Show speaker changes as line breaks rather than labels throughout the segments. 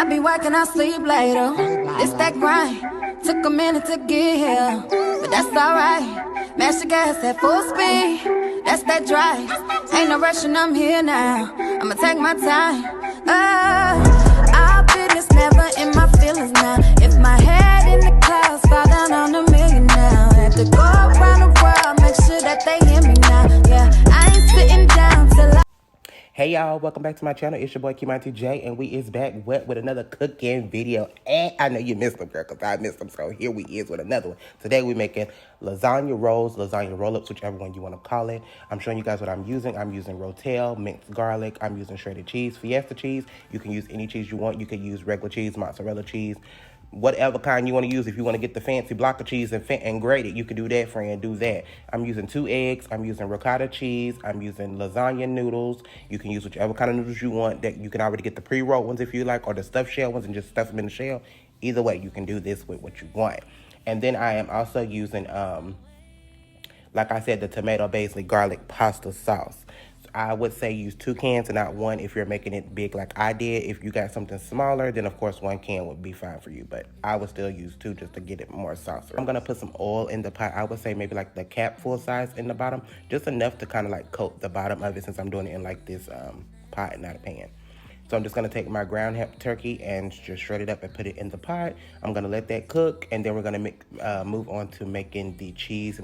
I be working, I sleep later. It's that grind. Took a minute to get here, but that's alright. Mash the gas at full speed. That's that drive. Ain't no rushing, I'm here now. I'ma take my time. Our business never in my feelings now. If my head in the clouds, fall down on a million now. Had to go around the world, make sure that they hear me now. Yeah, I ain't sitting down till I...
Hey y'all, welcome back to my channel. It's your boy Canon T5i, and we is back with another cooking video. And I know you missed them, girl, because I missed them. So here we is with another one. Today we making lasagna rolls, lasagna roll-ups, whichever one you want to call it. I'm showing you guys what I'm using. I'm using Rotel, minced garlic. I'm using shredded cheese, Fiesta cheese. You can use any cheese you want. You can use regular cheese, mozzarella cheese, whatever kind you want to use. If you want to get the fancy block of cheese and grate it, you can do that, friend. Do that. I'm using 2 eggs. I'm using ricotta cheese. I'm using lasagna noodles. You can use whichever kind of noodles you want. That you can already get the pre-rolled ones if you like, or the stuffed shell ones and just stuff them in the shell. Either way, you can do this with what you want. And then I am also using, like I said, the tomato basil garlic pasta sauce. I would say use 2 cans and not 1 if you're making it big like I did. If you got something smaller, then of course 1 can would be fine for you. But I would still use 2 just to get it more saucer. I'm going to put some oil in the pot. I would say maybe like the cap full size in the bottom. Just enough to kind of like coat the bottom of it, since I'm doing it in like this pot and not a pan. So I'm just going to take my ground turkey and just shred it up and put it in the pot. I'm going to let that cook, and then we're going to move on to making the cheese.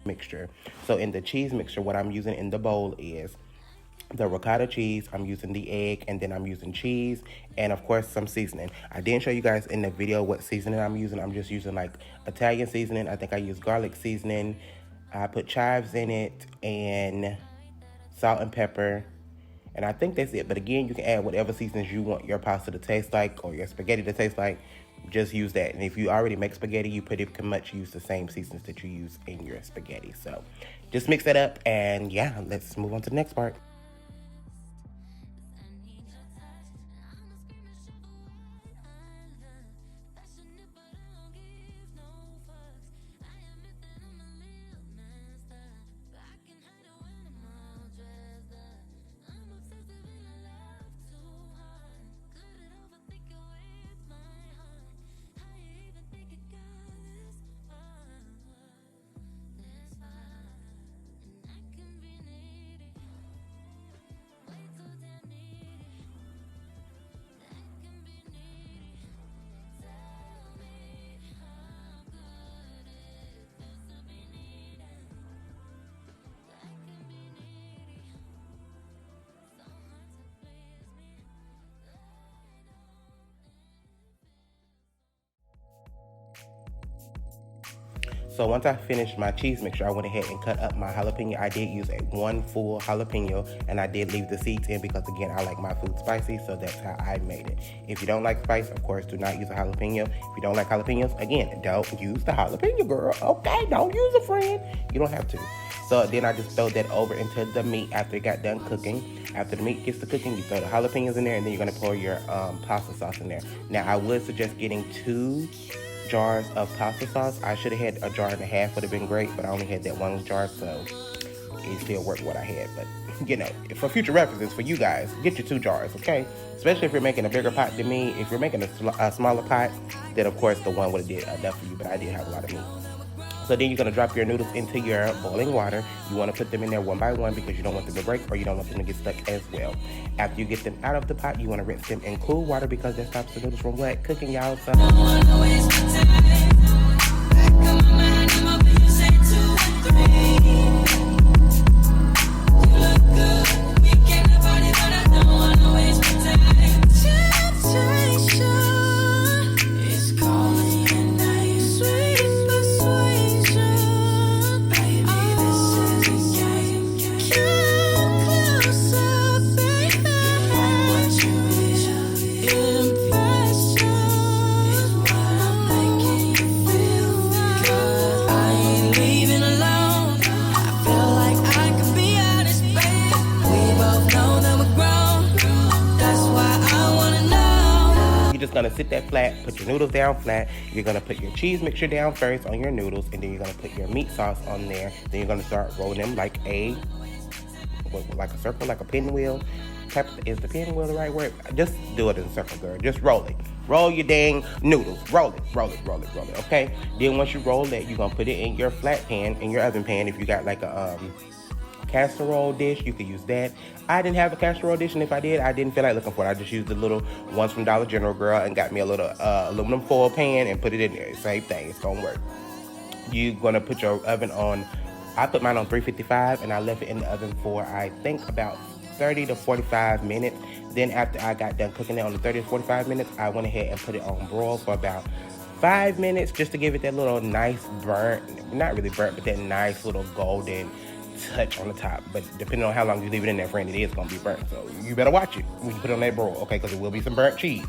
Mixture. So in the cheese mixture, what I'm using in the bowl is the ricotta cheese, I'm using the egg, and then I'm using cheese, and of course some seasoning. I didn't show you guys in the video what seasoning I'm using. I'm just using like Italian seasoning. I think I use garlic seasoning. I put chives in it, and salt and pepper, and I think that's it. But again, you can add whatever seasonings you want your pasta to taste like, or your spaghetti to taste like. Just use that. And if you already make spaghetti, you pretty much use the same seasonings that you use in your spaghetti. So just mix that up, and yeah, let's move on to the next part. So once I finished my cheese mixture, I went ahead and cut up my jalapeno. I did use 1 full jalapeno, and I did leave the seeds in because, again, I like my food spicy, so that's how I made it. If you don't like spice, of course, do not use a jalapeno. If you don't like jalapenos, again, don't use the jalapeno, girl. Okay, don't use a friend. You don't have to. So then I just throw that over into the meat after it got done cooking. After the meat gets to cooking, you throw the jalapenos in there, and then you're going to pour your pasta sauce in there. Now, I would suggest getting 2 jars of pasta sauce. I should have had a jar and a half, would have been great, but I only had that 1 jar, so it still worked what I had. But you know, for future references for you guys, get your 2 jars, okay? Especially if you're making a bigger pot than me. If you're making a smaller pot, then of course the 1 would have did enough for you, but I did have a lot of meat. So then you're going to drop your noodles into your boiling water. You want to put them in there 1 by 1 because you don't want them to break, or you don't want them to get stuck as well. After you get them out of the pot, you want to rinse them in cool water because that stops the noodles from wet cooking, y'all. So gonna sit that flat, put your noodles down flat. You're gonna put your cheese mixture down first on your noodles, and then you're gonna put your meat sauce on there. Then you're gonna start rolling them like a circle, like a pinwheel. Is the pinwheel the right word? Just do it in a circle, girl. Just roll it. Roll your dang noodles. Roll it. Okay. Then once you roll that, you're gonna put it in your flat pan, in your oven pan. If you got like a casserole dish, you could use that. I didn't have a casserole dish, and if I did, I didn't feel like looking for it. I just used the little ones from Dollar General, girl, and got me a little aluminum foil pan and put it in there. Same thing. It's gonna work. You're gonna put your oven on. I put mine on 355, and I left it in the oven for, I think, about 30 to 45 minutes. Then after I got done cooking it on the 30 to 45 minutes, I went ahead and put it on broil for about 5 minutes, just to give it that little nice burnt, not really burnt, but that nice little golden touch on the top. But depending on how long you leave it in there, friend, it is gonna be burnt. So you better watch it when you put it on that broil, okay? Because it will be some burnt cheese.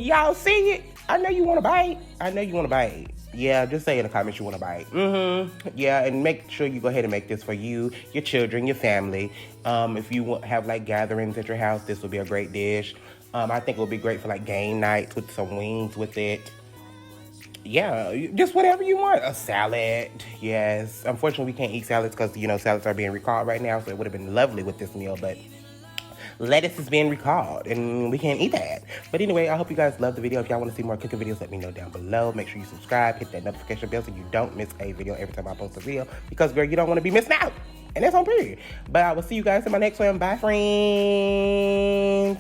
Y'all see it? I know you want to bite. Yeah, just say in the comments you want to bite. Yeah, and make sure you go ahead and make this for you, your children, your family. If you have like gatherings at your house, this would be a great dish. I think it would be great for like game nights with some wings with it. Yeah, just whatever you want. A salad, yes. Unfortunately, we can't eat salads because, salads are being recalled right now, so it would have been lovely with this meal, but lettuce is being recalled, and we can't eat that. But anyway, I hope you guys love the video. If y'all want to see more cooking videos, let me know down below. Make sure you subscribe, hit that notification bell so you don't miss a video every time I post a video, because, girl, you don't want to be missing out. And that's on period. But I will see you guys in my next one. Bye, friends.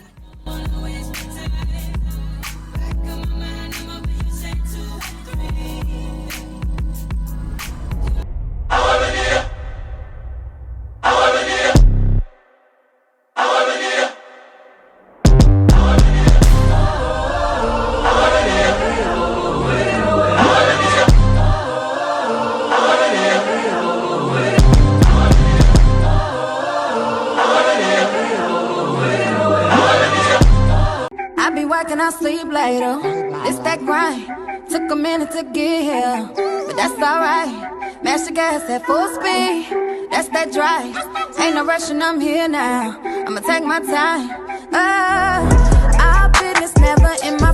Working, I sleep later. It's that grind. Took a minute to get here, but that's alright. Mash the gas at full speed. That's that drive. Ain't no rushing, I'm here now. I'ma take my time. Our business never in my